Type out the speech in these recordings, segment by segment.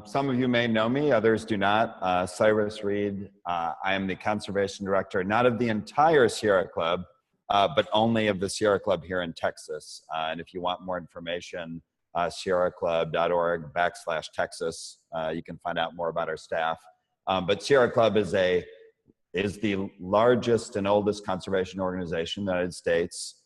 Some of you may know me, others do not. Cyrus Reed. I am the conservation director, not of the entire Sierra Club, but only of the Sierra Club here in Texas. And if you want more information, sierraclub.org/Texas. You can find out more about our staff. But Sierra Club is the largest and oldest conservation organization in the United States,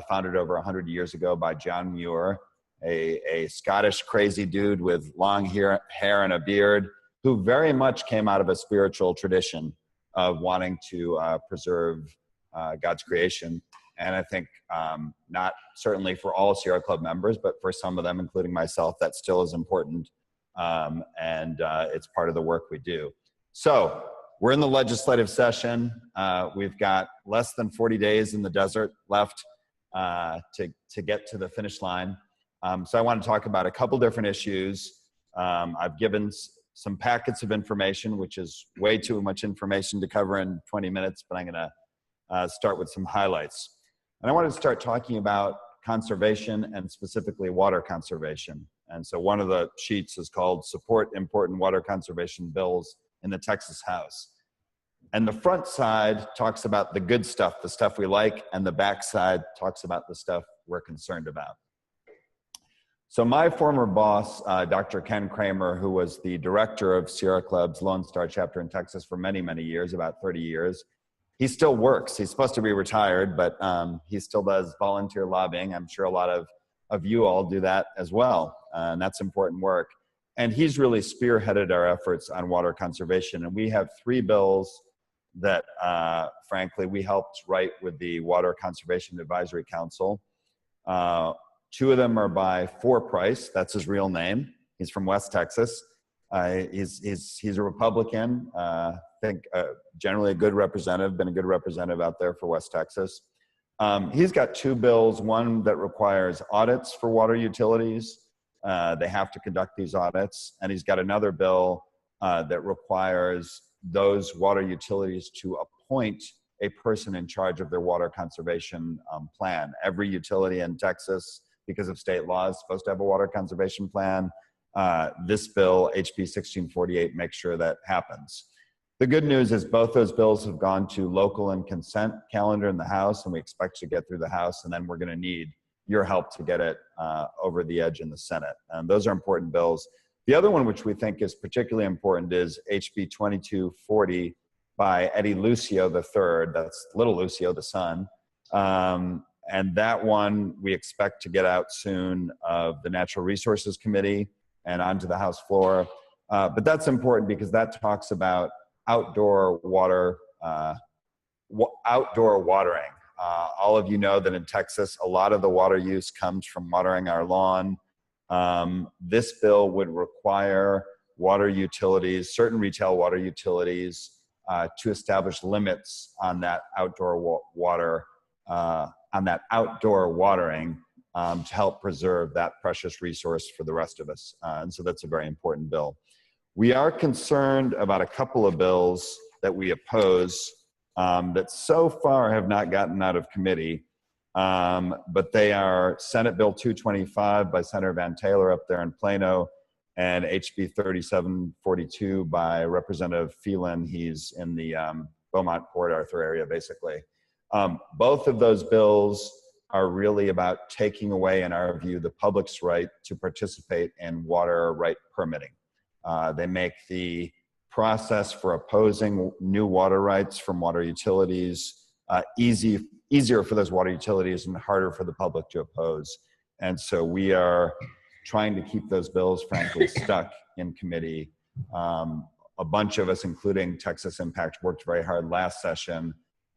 founded over 100 years ago by John Muir, a Scottish crazy dude with long hair and a beard, who very much came out of a spiritual tradition of wanting to preserve God's creation. And I think not certainly for all Sierra Club members, but for some of them, including myself, that still is important. And it's part of the work we do. So we're in the legislative session. We've got less than 40 days in the desert left to get to the finish line. So I want to talk about a couple different issues. I've given some packets of information, which is way too much information to cover in 20 minutes, but I'm going to start with some highlights. And I want to start talking about conservation and specifically water conservation. And so one of the sheets is called Support Important Water Conservation Bills in the Texas House. And the front side talks about the good stuff, the stuff we like, and the back side talks about the stuff we're concerned about. So my former boss, Dr. Ken Kramer, who was the director of Sierra Club's Lone Star chapter in Texas for many, many years, about 30 years, he still works. He's supposed to be retired, but he still does volunteer lobbying. I'm sure a lot of you all do that as well, and that's important work. And he's really spearheaded our efforts on water conservation. And we have 3 bills that, frankly, we helped write with the Water Conservation Advisory Council. 2 of them are by Price. That's his real name. He's from West Texas. He's a Republican. I think generally a good representative, been a good representative out there for West Texas. He's got 2 bills, one that requires audits for water utilities. They have to conduct these audits. And he's got another bill that requires those water utilities to appoint a person in charge of their water conservation plan. Every utility in Texas, because of state law, is supposed to have a water conservation plan. This bill, HB 1648, makes sure that happens. The good news is both those bills have gone to local and consent calendar in the House, and we expect to get through the House, and then we're going to need your help to get it over the edge in the Senate. And those are important bills. The other one, which we think is particularly important, is HB 2240 by Eddie Lucio III. That's little Lucio, the son. And that one we expect to get out soon of the Natural Resources Committee and onto the House floor. But that's important because that talks about outdoor water, outdoor watering. All of you know that in Texas, a lot of the water use comes from watering our lawn. This bill would require water utilities, certain retail water utilities, to establish limits on that outdoor water, on that outdoor watering to help preserve that precious resource for the rest of us. And so that's a very important bill. We are concerned about a couple of bills that we oppose that so far have not gotten out of committee, but they are Senate Bill 225 by Senator Van Taylor up there in Plano, and HB 3742 by Representative Phelan. He's in the Beaumont, Port Arthur area, basically. Both of those bills are really about taking away, in our view, the public's right to participate in water right permitting. They make the process for opposing new water rights from water utilities easier for those water utilities and harder for the public to oppose. And so we are trying to keep those bills, frankly, stuck in committee. A bunch of us, including Texas Impact, worked very hard last session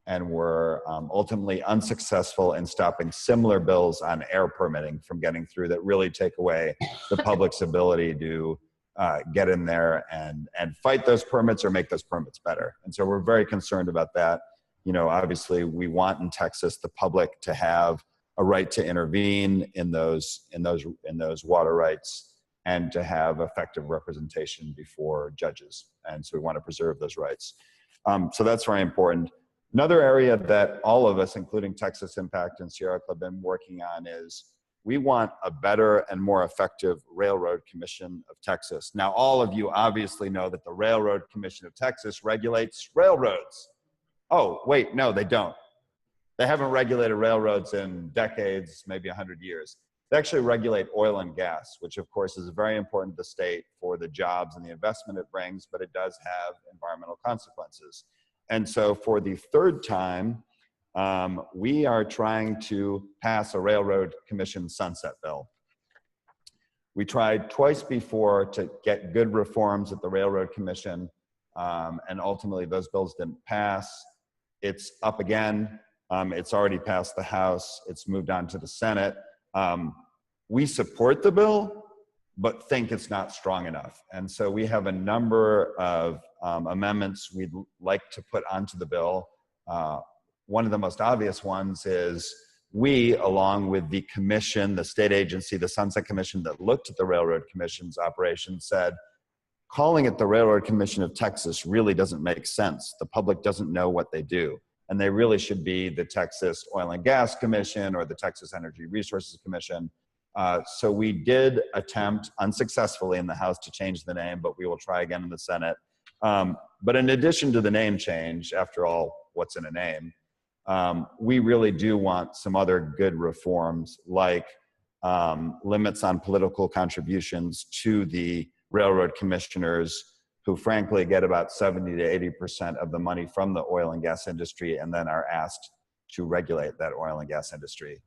and were ultimately unsuccessful in stopping similar bills on air permitting from getting through that really take away the public's ability to get in there and fight those permits or make those permits better. And so we're very concerned about that. You know, obviously we want in Texas the public to have a right to intervene in those water rights and to have effective representation before judges. And so we want to preserve those rights. So that's very important. Another area that all of us, including Texas Impact and Sierra Club, have been working on is we want a better and more effective Railroad Commission of Texas. Now, all of you obviously know that the Railroad Commission of Texas regulates railroads. Oh, wait, no, they don't. They haven't regulated railroads in decades, maybe 100 years. They actually regulate oil and gas, which of course is very important to the state for the jobs and the investment it brings, but it does have environmental consequences. And so for the third time, we are trying to pass a Railroad Commission sunset bill. We tried twice before to get good reforms at the Railroad Commission, and ultimately those bills didn't pass. It's up again. It's already passed the House. It's moved on to the Senate. We support the bill, but think it's not strong enough. And so we have a number of amendments we'd like to put onto the bill. One of the most obvious ones is we, along with the commission, the state agency, the Sunset Commission that looked at the Railroad Commission's operation, said, calling it the Railroad Commission of Texas really doesn't make sense. The public doesn't know what they do. And they really should be the Texas Oil and Gas Commission or the Texas Energy Resources Commission. So we did attempt unsuccessfully in the House to change the name, but we will try again in the Senate. But in addition to the name change, after all, what's in a name, we really do want some other good reforms, like limits on political contributions to the railroad commissioners, who frankly get about 70 to 80% of the money from the oil and gas industry and then are asked to regulate that oil and gas industry.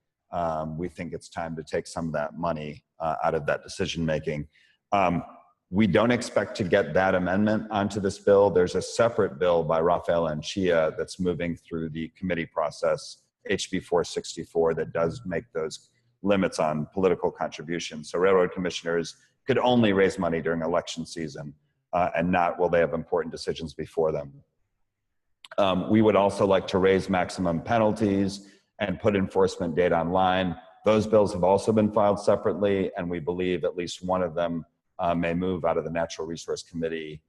We think it's time to take some of that money out of that decision-making. We don't expect to get that amendment onto this bill. There's a separate bill by Rafael Anchia that's moving through the committee process, HB 464, that does make those limits on political contributions. So railroad commissioners could only raise money during election season and not while they have important decisions before them. We would also like to raise maximum penalties and put enforcement data online. Those bills have also been filed separately, and we believe at least one of them may move out of the Natural Resource Committee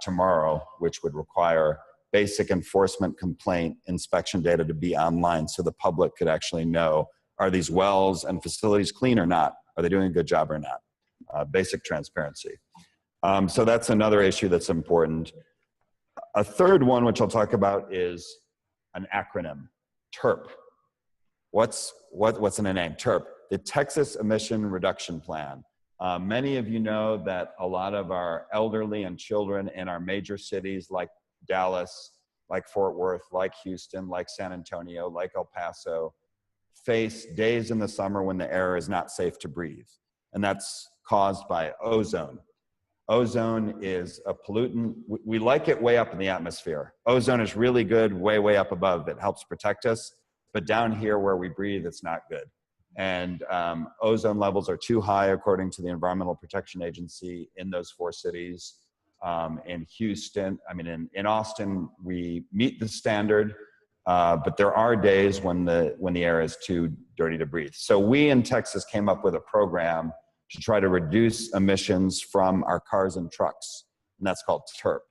tomorrow, which would require basic enforcement complaint inspection data to be online so the public could actually know, are these wells and facilities clean or not? Are they doing a good job or not? Basic transparency. So that's another issue that's important. A third one, which I'll talk about, is an acronym, TURP. What's in a name? TURP, the Texas Emission Reduction Plan. Many of you know that a lot of our elderly and children in our major cities like Dallas, like Fort Worth, like Houston, like San Antonio, like El Paso, face days in the summer when the air is not safe to breathe. And that's caused by ozone. Ozone is a pollutant. We like it way up in the atmosphere. Ozone is really good way up above. It helps protect us. But down here where we breathe, it's not good. And ozone levels are too high, according to the Environmental Protection Agency, in those 4 cities. In Houston, in Austin, we meet the standard, but there are days when the air is too dirty to breathe. So we in Texas came up with a program to try to reduce emissions from our cars and trucks, and that's called TURP.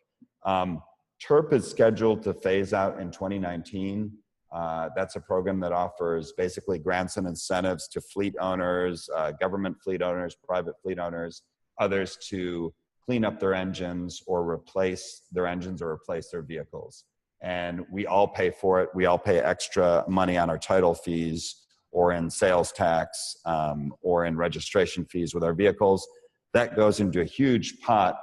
TURP is scheduled to phase out in 2019. That's a program that offers basically grants and incentives to fleet owners, government fleet owners, private fleet owners, others to clean up their engines or replace their engines or replace their vehicles. And we all pay for it. We all pay extra money on our title fees or in sales tax or in registration fees with our vehicles. That goes into a huge pot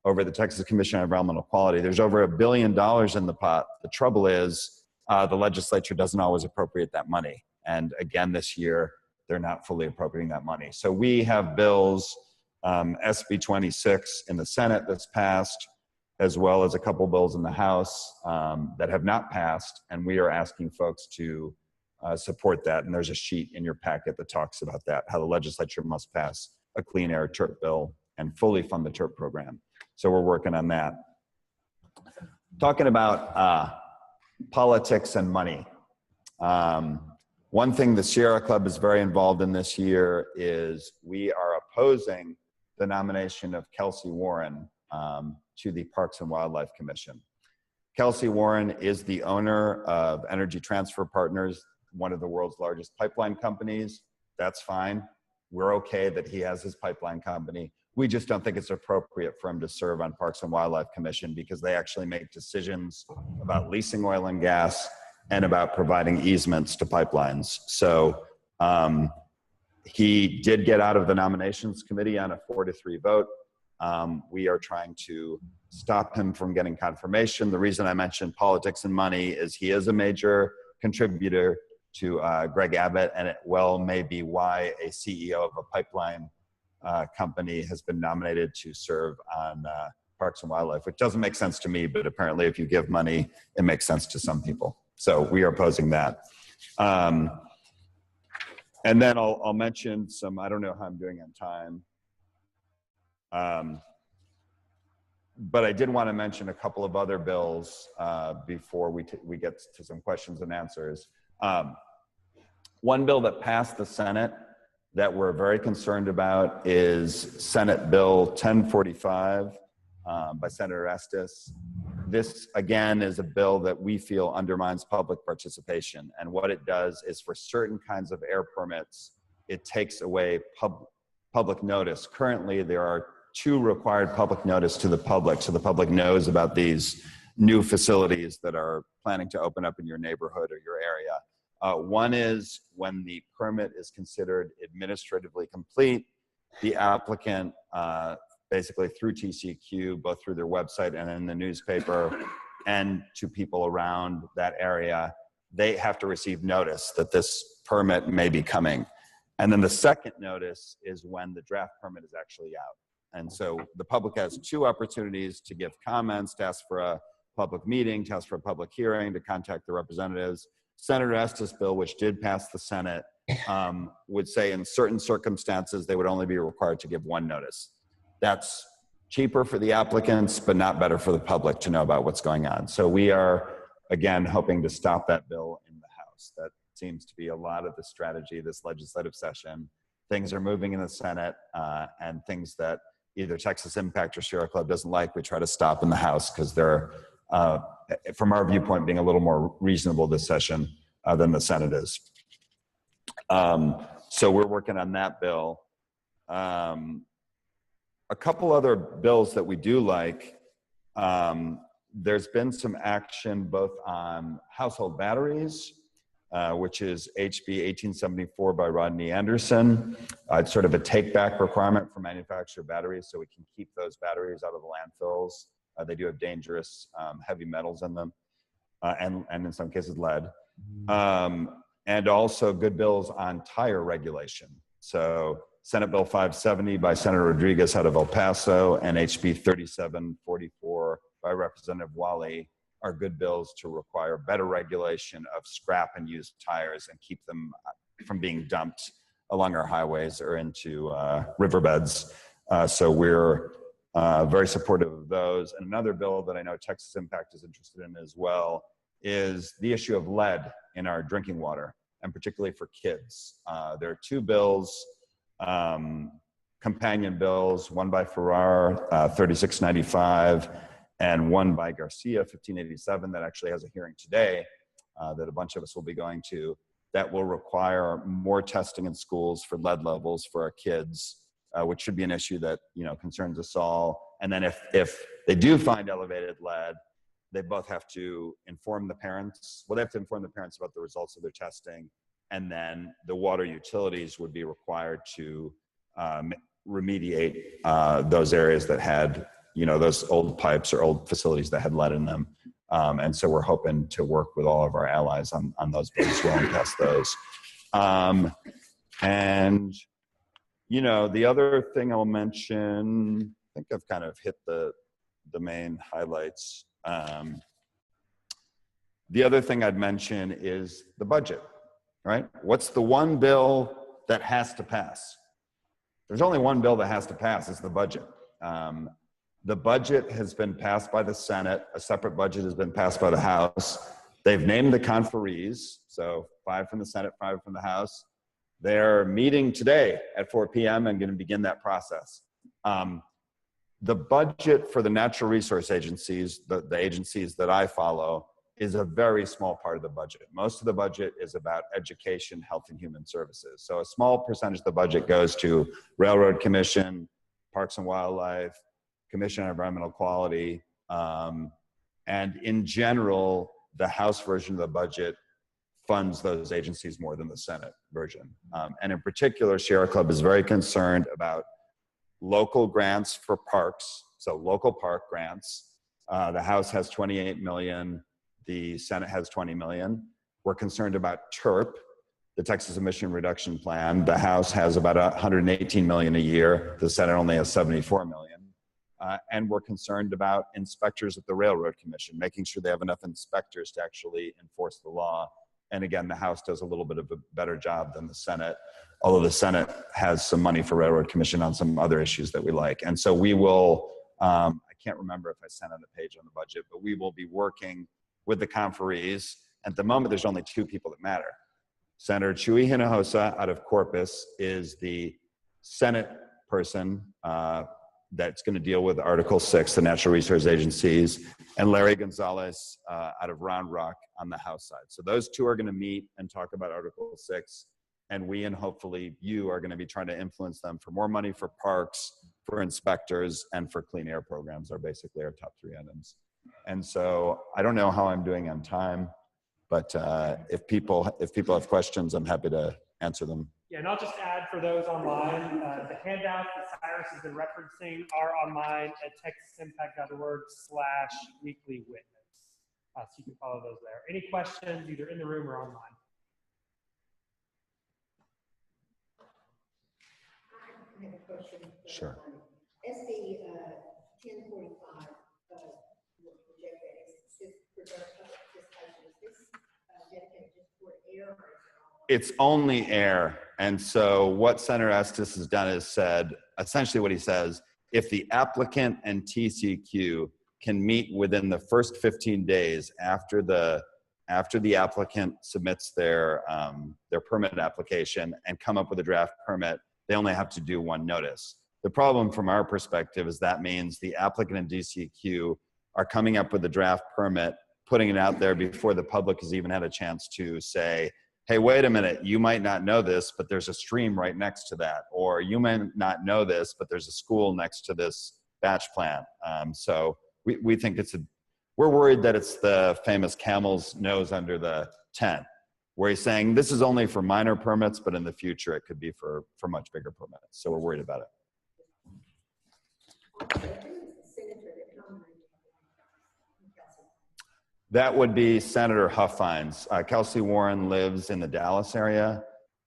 over the Texas Commission on Environmental Quality. There's over $1 billion in the pot. The trouble is the legislature doesn't always appropriate that money. And again, this year, they're not fully appropriating that money. So we have bills, SB 26 in the Senate that's passed, as well as a couple bills in the House that have not passed. And we are asking folks to support that. And there's a sheet in your packet that talks about that, how the legislature must pass a clean air TURP bill and fully fund the TURP program. So we're working on that. Talking about politics and money. One thing the Sierra Club is very involved in this year is we are opposing the nomination of Kelsey Warren to the Parks and Wildlife Commission. Kelsey Warren is the owner of Energy Transfer Partners, one of the world's largest pipeline companies. That's fine. We're okay that he has his pipeline company. We just don't think it's appropriate for him to serve on Parks and Wildlife Commission because they actually make decisions about leasing oil and gas and about providing easements to pipelines. So he did get out of the nominations committee on a 4-3 vote. We are trying to stop him from getting confirmation. The reason I mentioned politics and money is he is a major contributor to Greg Abbott, and it well may be why a CEO of a pipeline company has been nominated to serve on Parks and Wildlife, which doesn't make sense to me, but apparently if you give money, it makes sense to some people. So we are opposing that. And then I'll mention some, I don't know how I'm doing on time, but I did want to mention a couple of other bills before we get to some questions and answers. One bill that passed the Senate that we're very concerned about is Senate Bill 1045 by Senator Estes. This, again, is a bill that we feel undermines public participation. And what it does is for certain kinds of air permits, it takes away public notice. Currently, there are 2 required public notice to the public, so the public knows about these new facilities that are planning to open up in your neighborhood or your area. One is when the permit is considered administratively complete, the applicant, basically through TCQ, both through their website and in the newspaper, and to people around that area, they have to receive notice that this permit may be coming. And then the second notice is when the draft permit is actually out. And so the public has 2 opportunities to give comments, to ask for a public meeting, to ask for a public hearing, to contact the representatives. Senator Estes' bill, which did pass the Senate, would say in certain circumstances, they would only be required to give 1 notice. That's cheaper for the applicants, but not better for the public to know about what's going on. So we are, again, hoping to stop that bill in the House. That seems to be a lot of the strategy this legislative session. Things are moving in the Senate, and things that either Texas Impact or Sierra Club doesn't like, we try to stop in the House because they're, from our viewpoint, being a little more reasonable this session than the Senate is. So we're working on that bill. A couple other bills that we do like, there's been some action both on household batteries, which is HB 1874 by Rodney Anderson. It's sort of a take-back requirement for manufactured batteries so we can keep those batteries out of the landfills. They do have dangerous heavy metals in them, and in some cases lead. And also good bills on tire regulation. So Senate Bill 570 by Senator Rodriguez out of El Paso and HB 3744 by Representative Wally are good bills to require better regulation of scrap and used tires and keep them from being dumped along our highways or into riverbeds. So we're very supportive of those. And another bill that I know Texas Impact is interested in as well is the issue of lead in our drinking water, and particularly for kids. There are 2 bills, companion bills, one by Farrar, 3695, and one by Garcia, 1587, that actually has a hearing today that a bunch of us will be going to, that will require more testing in schools for lead levels for our kids, which should be an issue that, you know, concerns us all. And then if they do find elevated lead, they both have to inform the parents. Well, they have to inform the parents about the results of their testing, and then the water utilities would be required to remediate those areas that had, you know, those old pipes or old facilities that had lead in them. And so we're hoping to work with all of our allies on those bills as well and pass those. And, you know, the other thing I'll mention, I think I've kind of hit the main highlights. The other thing I'd mention is the budget, right? What's the one bill that has to pass? There's only one bill that has to pass, it's the budget. The budget has been passed by the Senate. A separate budget has been passed by the House. They've named the conferees, so 5 from the Senate, 5 from the House. They're meeting today at 4 p.m. and going to begin that process. The budget for the natural resource agencies, the agencies that I follow, is a very small part of the budget. Most of the budget is about education, health, and human services. So a small percentage of the budget goes to Railroad Commission, Parks and Wildlife, Commission on Environmental Quality, and in general, the House version of the budget funds those agencies more than the Senate version. And in particular, Sierra Club is very concerned about local grants for parks, so local park grants. The House has 28 million, the Senate has 20 million. We're concerned about TURP, the Texas Emission Reduction Plan. The House has about 118 million a year. The Senate only has 74 million. And we're concerned about inspectors at the Railroad Commission, making sure they have enough inspectors to actually enforce the law. And again, the House does a little bit of a better job than the Senate, although the Senate has some money for Railroad Commission on some other issues that we like. And so we will, I can't remember if I sent on the page on the budget, but we will be working with the conferees. At the moment, there's only two people that matter. Senator Chuy Hinojosa out of Corpus is the Senate person that's going to deal with Article 6, the natural resource agencies, and Larry Gonzalez out of Round Rock on the House side. So those two are going to meet and talk about Article 6, and we and hopefully you are going to be trying to influence them for more money for parks, for inspectors, and for clean air programs are basically our top three items. And so I don't know how I'm doing on time, but if people have questions, I'm happy to answer them. Yeah, and I'll just add for those online, the handouts that Cyrus has been referencing are online at texasimpact.org/weeklywitness. So you can follow those there. Any questions, either in the room or online? I have a question. Sure. SB 1045, reject that. Is preserve public participation. Is this dedicated just for air, or is it all? It's only air. And so what Senator Estes has done is said, essentially what he says, if the applicant and TCQ can meet within the first 15 days after the applicant submits their permit application and come up with a draft permit, they only have to do one notice. The problem from our perspective is that means the applicant and DCQ are coming up with a draft permit, putting it out there before the public has even had a chance to say, hey, wait a minute, you might not know this, but there's a stream right next to that. Or you might not know this, but there's a school next to this batch plant. So we think we're worried that it's the famous camel's nose under the tent, where he's saying this is only for minor permits, but in the future it could be for much bigger permits. So we're worried about it. That would be Senator Huffines. Kelsey Warren lives in the Dallas area.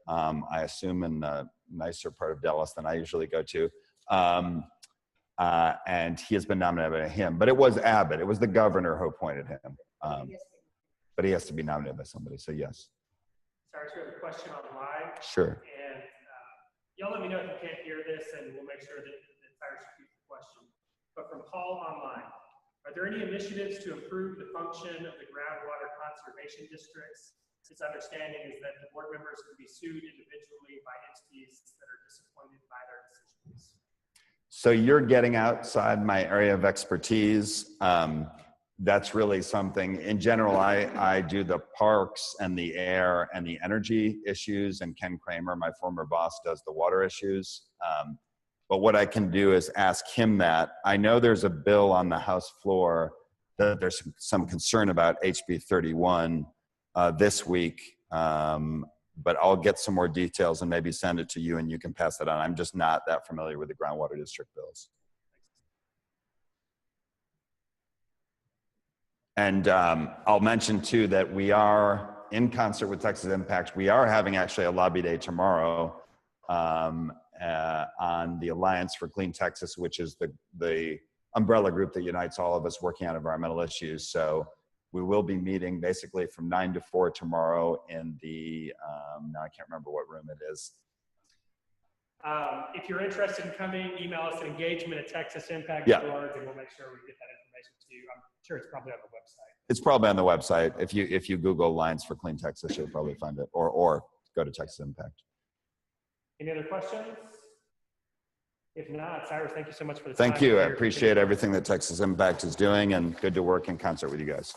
I assume in a nicer part of Dallas than I usually go to. And he has been nominated by him. But it was Abbott. It was the governor who appointed him. But he has to be nominated by somebody, so yes. Sorry, we have a question online. Sure. And y'all let me know if you can't hear this, and we'll make sure that Cyrus repeats the question. But from Paul online. Are there any initiatives to improve the function of the groundwater conservation districts? His understanding is that the board members could be sued individually by entities that are disappointed by their decisions. So you're getting outside my area of expertise. That's really something, in general, I do the parks and the air and the energy issues, and Ken Kramer, my former boss, does the water issues. But what I can do is ask him that. I know there's a bill on the House floor that there's some concern about, HB 31 this week, but I'll get some more details and maybe send it to you and you can pass it on. I'm just not that familiar with the groundwater district bills. And I'll mention too that we are, in concert with Texas Impact, we are having actually a lobby day tomorrow on the Alliance for Clean Texas, which is the umbrella group that unites all of us working on environmental issues. So we will be meeting basically from 9 to 4 tomorrow in the, now I can't remember what room it is. If you're interested in coming, email us at engagement@texasimpact.org, yeah, and we'll make sure we get that information to you. I'm sure it's probably on the website. It's probably on the website. If you Google Alliance for Clean Texas, you'll probably find it, or go to Texas Impact. Any other questions? If not, Cyrus, thank you so much for the time. Thank you. I appreciate everything that Texas Impact is doing, and good to work in concert with you guys.